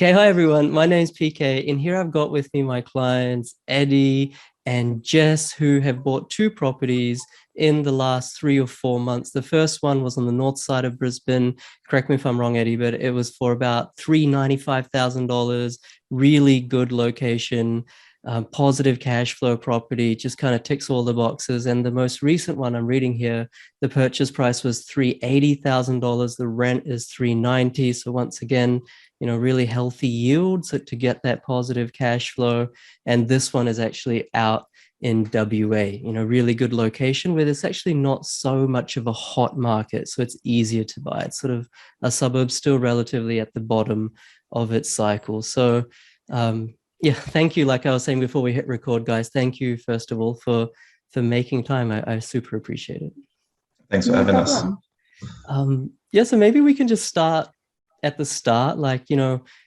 Okay, hi everyone. My name's PK. In here, I've got with me my clients, Eddie and Jess, who have bought two properties in the last 3 or 4 months. The first one was on the north side of Brisbane. Correct me if I'm wrong, Eddie, but it was for about $395,000. Really good location, positive cash flow property, just kind of ticks all the boxes. And the most recent one I'm reading here, the purchase price was $380,000. The rent is $390,000. So once again, really healthy yield so to get that positive cash flow. And this one is actually out in WA, really good location where there's actually not so much of a hot market. So it's easier to buy. It's sort of a suburb still relatively at the bottom of its cycle. So yeah, thank you. Like I was saying before we hit record, guys, thank you, first of all, for making time. I super appreciate it. Thanks for having us. Yeah, so maybe we can just start at the start. Like,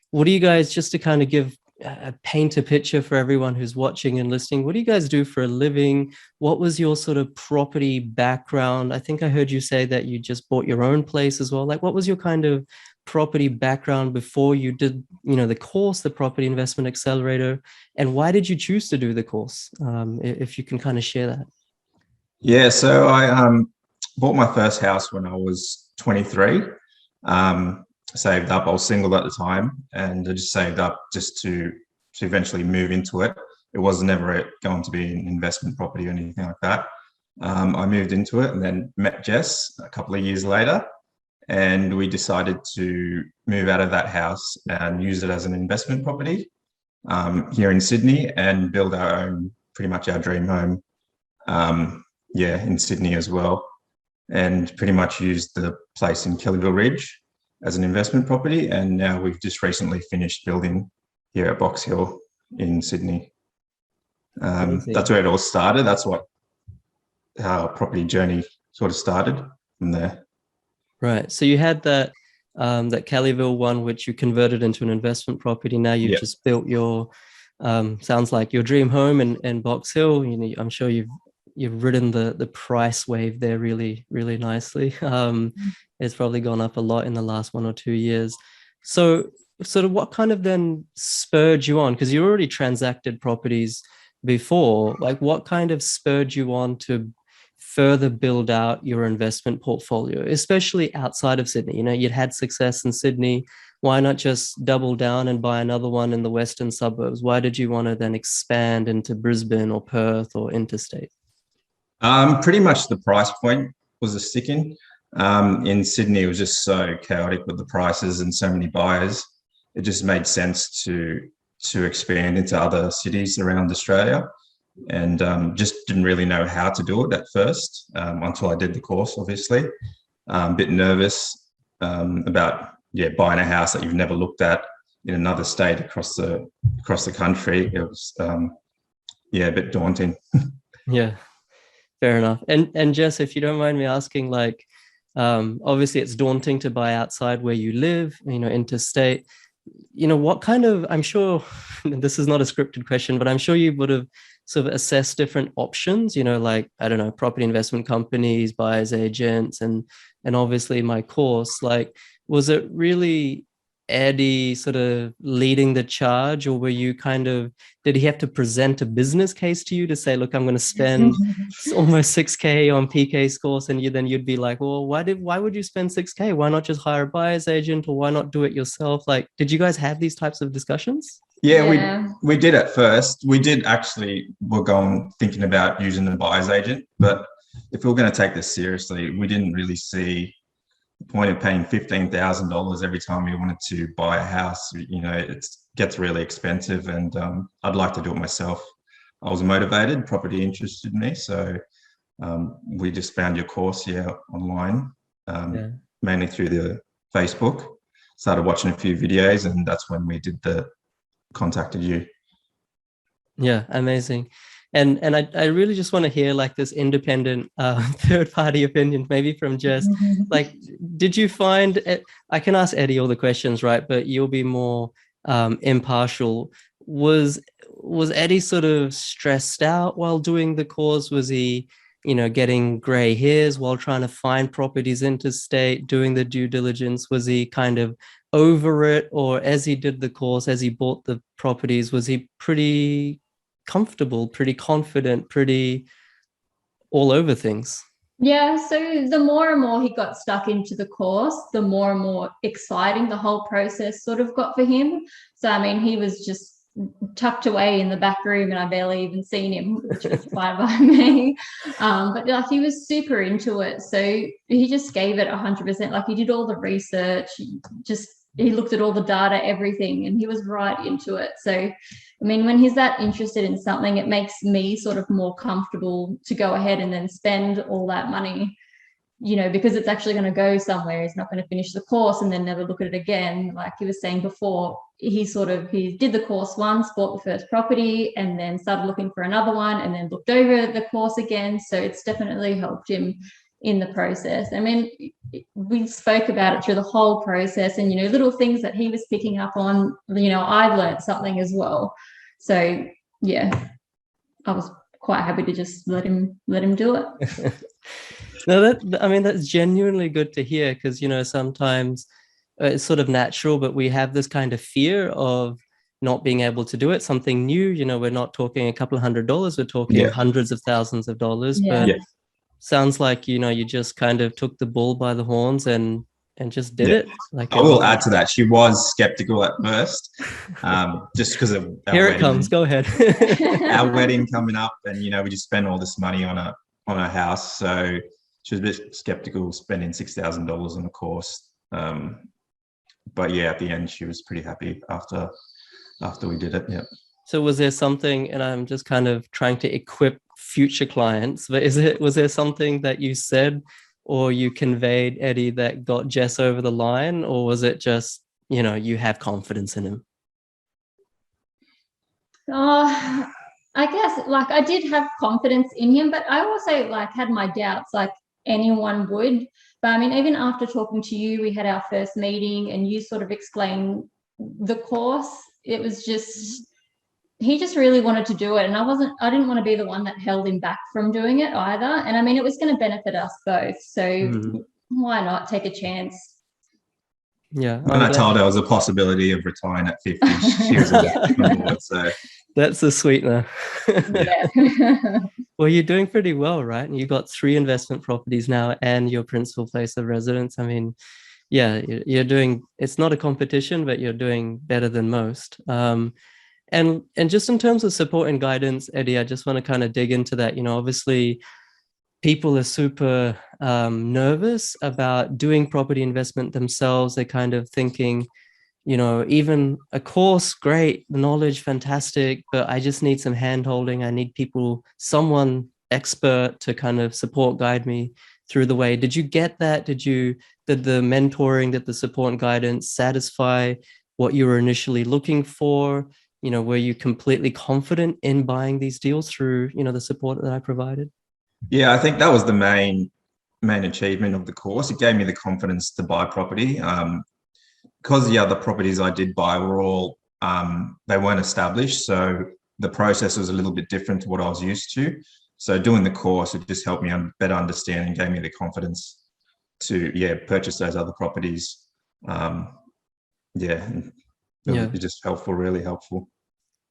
what do you guys, just to kind of give paint a picture for everyone who's watching and listening, what do you guys do for a living? What was your sort of property background? I think I heard you say that you just bought your own place as well. Like, what was your kind of property background before you did, the course, the Property Investment Accelerator, and why did you choose to do the course? If you can kind of share that. Yeah, so I bought my first house when I was 23. Saved up. I was single at the time, and I just saved up just to eventually move into it. It was never going to be an investment property or anything like that. I moved into it and then met Jess a couple of years later, and we decided to move out of that house and use it as an investment property here in Sydney and build our own, pretty much our dream home, in Sydney as well, and pretty much used the place in Kellyville Ridge as an investment property. And now we've just recently finished building here at Box Hill in Sydney. That's where it all started. That's what our property journey sort of started from there. Right. So you had that Kellyville one, which you converted into an investment property. Now you've just built your, sounds like your dream home in Box Hill. I'm sure you've ridden the price wave there really, really nicely. It's probably gone up a lot in the last 1 or 2 years. So sort of what kind of then spurred you on? Because you already transacted properties before. Like, what kind of spurred you on to further build out your investment portfolio, especially outside of Sydney? You'd had success in Sydney. Why not just double down and buy another one in the western suburbs? Why did you want to then expand into Brisbane or Perth or interstate? Pretty much the price point was a sticking. In Sydney, it was just so chaotic with the prices and so many buyers. It just made sense to expand into other cities around Australia, and just didn't really know how to do it at first until I did the course, obviously. A bit nervous about buying a house that you've never looked at in another state across the country. It was a bit daunting. Yeah. Fair enough. And Jess, if you don't mind me asking, like, obviously it's daunting to buy outside where you live, interstate. What kind of, I'm sure this is not a scripted question, but I'm sure you would have sort of assessed different options, like, I don't know, property investment companies, buyers agents, and obviously my course. Like, was it really Eddie sort of leading the charge, or were you did he have to present a business case to you to say, look, I'm going to spend almost 6K on PK's course, and you'd be like, well, why would you spend 6K? Why not just hire a buyer's agent, or why not do it yourself? Like, did you guys have these types of discussions? Yeah. We did at first. We did actually, thinking about using a buyer's agent, but if we were going to take this seriously, we didn't really see point of paying $15,000 every time we wanted to buy a house. It gets really expensive, and I'd like to do it myself. I was motivated, property interested me, so we just found your course online, mainly through the Facebook. Started watching a few videos, and that's when we contacted you. Yeah, amazing. And I really just want to hear like this independent third party opinion, maybe from Jess. Like, did you find it? I can ask Eddie all the questions, right? But you'll be more impartial. Was Eddie sort of stressed out while doing the course? Was he, getting gray hairs while trying to find properties interstate, doing the due diligence? Was he kind of over it, or as he did the course, as he bought the properties, was he pretty comfortable, pretty confident, pretty all over things? Yeah, so the more and more he got stuck into the course, the more and more exciting the whole process sort of got for him. So, I mean, he was just tucked away in the back room and I barely even seen him, which was fine by me. But like he was super into it. So he just gave it 100%. Like he did all the research, he looked at all the data, everything, and he was right into it. So, I mean, when he's that interested in something, it makes me sort of more comfortable to go ahead and then spend all that money, you know, because it's actually going to go somewhere. He's not going to finish the course and then never look at it again. Like he was saying before, he did the course once, bought the first property, and then started looking for another one, and then looked over the course again. So it's definitely helped him in the process. I mean, we spoke about it through the whole process, and, you know, little things that he was picking up on, you know, I learned something as well. So yeah, I was quite happy to just let him do it. No, I mean, that's genuinely good to hear, because, you know, sometimes it's sort of natural, but we have this kind of fear of not being able to do it, something new. You know, we're not talking a couple of $100s, we're talking hundreds of thousands of dollars. Yeah. But sounds like, you know, you just kind of took the bull by the horns and just did it. Like, I will add to that, she was skeptical at first, just because of our here wedding. It comes, go ahead. Our wedding coming up, and, you know, we just spent all this money on a house, so she was a bit skeptical spending $6,000 on a course. But yeah, at the end, she was pretty happy after we did it. Yeah. So was there something, and I'm just kind of trying to equip future clients, but was there something that you said or you conveyed, Eddy, that got Jess over the line, or was it just, you know, you have confidence in him? I guess, like, I did have confidence in him, but I also, like, had my doubts, like anyone would. But I mean, even after talking to you, we had our first meeting and you sort of explained the course. It was just, he just really wanted to do it, and I didn't want to be the one that held him back from doing it either. And I mean, it was going to benefit us both, so why not take a chance? Yeah. When I told her there was a possibility of retiring at 50, she was on board. So that's a sweetener. Yeah. Well, you're doing pretty well, right? And you got 3 investment properties now and your principal place of residence. I mean, yeah, you're doing, it's not a competition, but you're doing better than most. And just in terms of support and guidance, Eddy, I just want to kind of dig into that. You know, obviously people are super nervous about doing property investment themselves. They're kind of thinking, you know, even a course, great, knowledge, fantastic, but I just need some hand holding. I need someone expert to kind of support, guide me through the way. Did you get that? Did the mentoring, did the support and guidance satisfy what you were initially looking for? You know, were you completely confident in buying these deals through, you know, the support that I provided? Yeah, I think that was the main achievement of the course. It gave me the confidence to buy property. Because the other properties I did buy were all, they weren't established. So the process was a little bit different to what I was used to. So doing the course, it just helped me better understand and gave me the confidence to, purchase those other properties. It's just helpful, really helpful.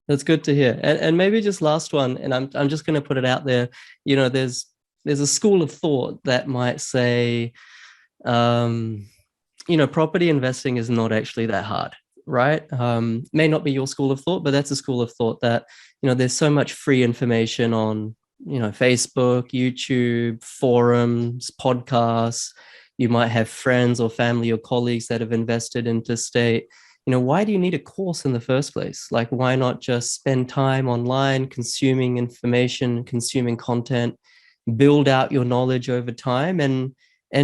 That's good to hear. And maybe just last one, and I'm just going to put it out there. You know, there's a school of thought that might say, you know, property investing is not actually that hard, right? May not be your school of thought, but that's a school of thought that, you know, there's so much free information on, you know, Facebook, YouTube, forums, podcasts. You might have friends or family or colleagues that have invested interstate. You know, why do you need a course in the first place? Like, why not just spend time online consuming information, consuming content, build out your knowledge over time and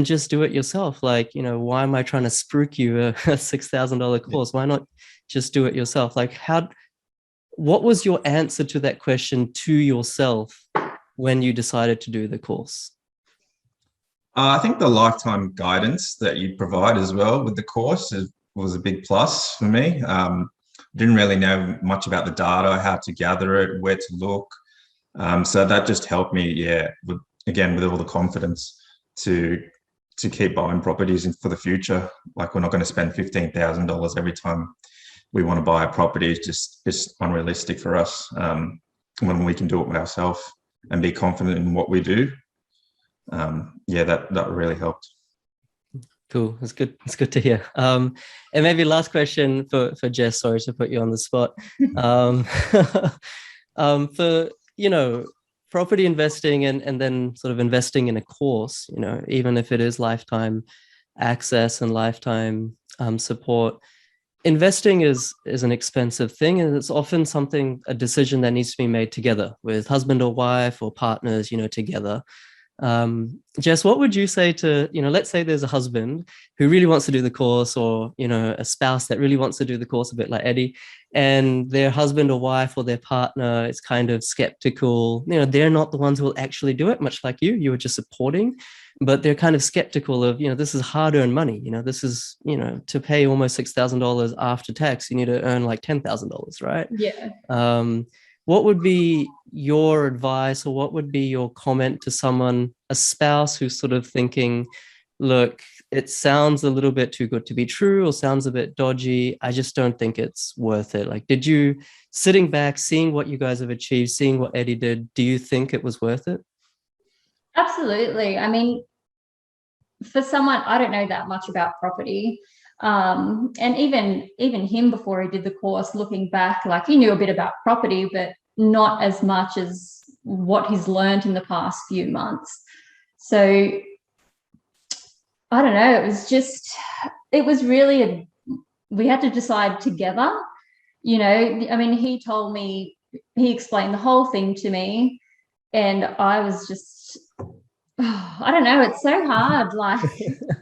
just do it yourself? Like, you know, why am I trying to spruik you a $6,000 course? Why not just do it yourself? Like, what was your answer to that question to yourself when you decided to do the course? I think the lifetime guidance that you provide as well with the course was a big plus for me. Didn't really know much about the data, how to gather it, where to look. So that just helped me, with all the confidence to to keep buying properties for the future. Like, we're not going to spend $15,000 every time we want to buy a property. It's just unrealistic for us when we can do it ourselves and be confident in what we do. Yeah, that really helped. Cool. It's good. It's good to hear. And maybe last question for Jess. Sorry to put you on the spot. For, you know, property investing and then sort of investing in a course, you know, even if it is lifetime access and lifetime support, investing is an expensive thing, and it's often a decision that needs to be made together with husband or wife or partners, you know, together. Jess, what would you say to, you know, let's say there's a husband who really wants to do the course, or, you know, a spouse that really wants to do the course, a bit like Eddy, and their husband or wife or their partner is kind of skeptical. You know, they're not the ones who will actually do it, much like you were just supporting, but they're kind of skeptical of, you know, this is hard-earned money. You know, this is, you know, to pay almost $6,000 after tax, you need to earn like $10,000, right? Yeah. What would be your advice, or what would be your comment to someone, a spouse who's sort of thinking, look, it sounds a little bit too good to be true, or sounds a bit dodgy. I just don't think it's worth it. Like, did you, sitting back, seeing what you guys have achieved, seeing what Eddy did, do you think it was worth it? Absolutely. I mean, for someone, I don't know that much about property. And even him, before he did the course, looking back, like, he knew a bit about property, but not as much as what he's learned in the past few months. So I don't know, it was really we had to decide together, you know. I mean, he explained the whole thing to me, and I was just, I don't know, it's so hard. Like,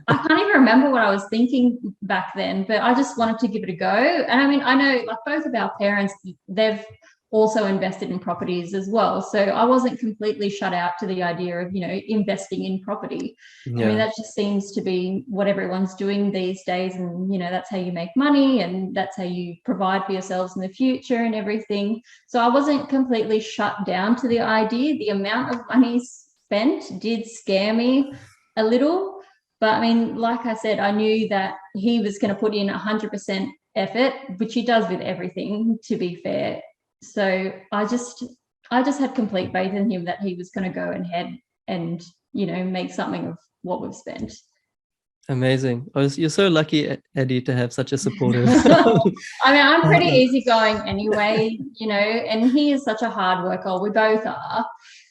I can't even remember what I was thinking back then, but I just wanted to give it a go. And I mean, I know, like, both of our parents, they've also invested in properties as well. So I wasn't completely shut out to the idea of, you know, investing in property. Yeah. I mean, that just seems to be what everyone's doing these days. And, you know, that's how you make money, and that's how you provide for yourselves in the future and everything. So I wasn't completely shut down to the idea. The amount of money spent did scare me a little. But I mean, like I said, I knew that he was going to put in 100% effort, which he does with everything, to be fair. So I just had complete faith in him that he was going to go ahead and, you know, make something of what we've spent. Amazing. You're so lucky, Eddy, to have such a supportive. I mean, I'm pretty easygoing anyway, you know, and he is such a hard worker. We both are.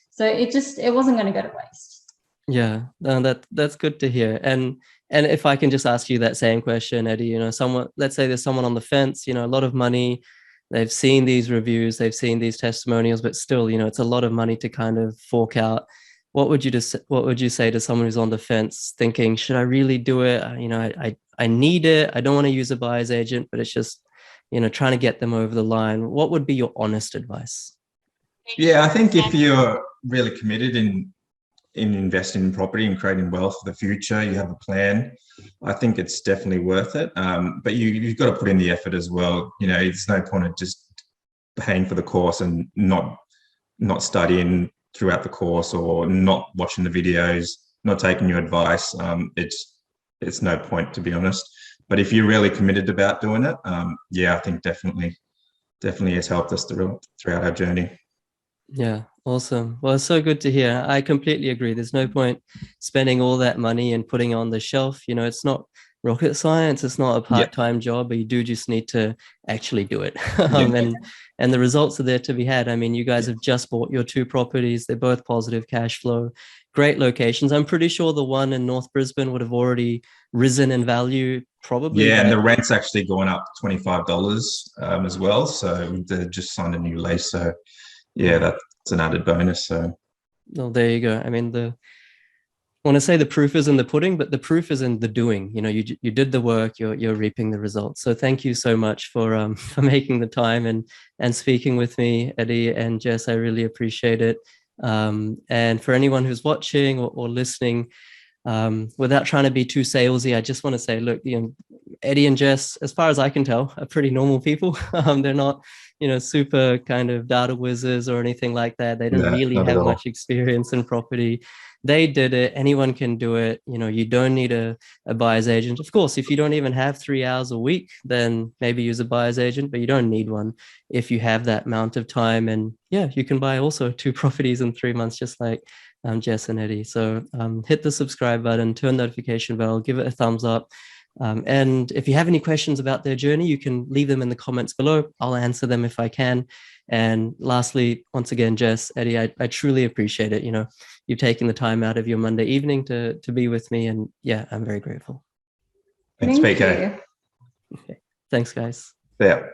So it wasn't going to go to waste. Yeah, no, that's good to hear. And if I can just ask you that same question, Eddy, you know, let's say there's someone on the fence, you know, a lot of money, they've seen these reviews, they've seen these testimonials, but still, you know, it's a lot of money to kind of fork out. What would you say to someone who's on the fence thinking, should I really do it? You know, I need it. I don't want to use a buyer's agent, but it's just, you know, trying to get them over the line. What would be your honest advice? Yeah, I think if you're really committed in investing in property and creating wealth for the future, you have a plan, I think it's definitely worth it. But you've got to put in the effort as well. You know, it's no point of just paying for the course and not studying throughout the course, or not watching the videos, not taking your advice. It's no point, to be honest. But if you're really committed about doing it, yeah, I think definitely has helped us throughout our journey. Yeah, awesome. Well, it's so good to hear. I completely agree. There's no point spending all that money and putting it on the shelf. You know, it's not rocket science. It's not a part-time job, but you do just need to actually do it. And the results are there to be had. I mean, you guys have just bought your 2 properties. They're both positive cash flow, great locations. I'm pretty sure the one in North Brisbane would have already risen in value, probably. Yeah, and the rent's actually going up $25 as well. So they just signed a new lease. So yeah, that's an added bonus. So, well, there you go. I mean, I want to say the proof is in the pudding, but the proof is in the doing. You know, you did the work, you're reaping the results. So thank you so much for making the time and speaking with me, Eddy and Jess. I really appreciate it. And for anyone who's watching or listening, without trying to be too salesy, I just want to say, look, you know, Eddy and Jess, as far as I can tell, are pretty normal people. They're not, you know, super kind of data whizzes or anything like that. They don't really have much experience in property. they did it. Anyone can do it. You know, you don't need a buyer's agent. Of course, if you don't even have 3 hours a week, then maybe use a buyer's agent, but you don't need one if you have that amount of time. And yeah, you can buy also 2 properties in 3 months, just like Jess and Eddie. So hit the subscribe button, turn notification bell, give it a thumbs up. And if you have any questions about their journey, you can leave them in the comments below. I'll answer them if I can. And lastly, once again, Jess, Eddie, I truly appreciate it. You know, you taking the time out of your Monday evening to be with me. And yeah, I'm very grateful. Thanks, PK. You. Okay. Thanks, guys. Yeah.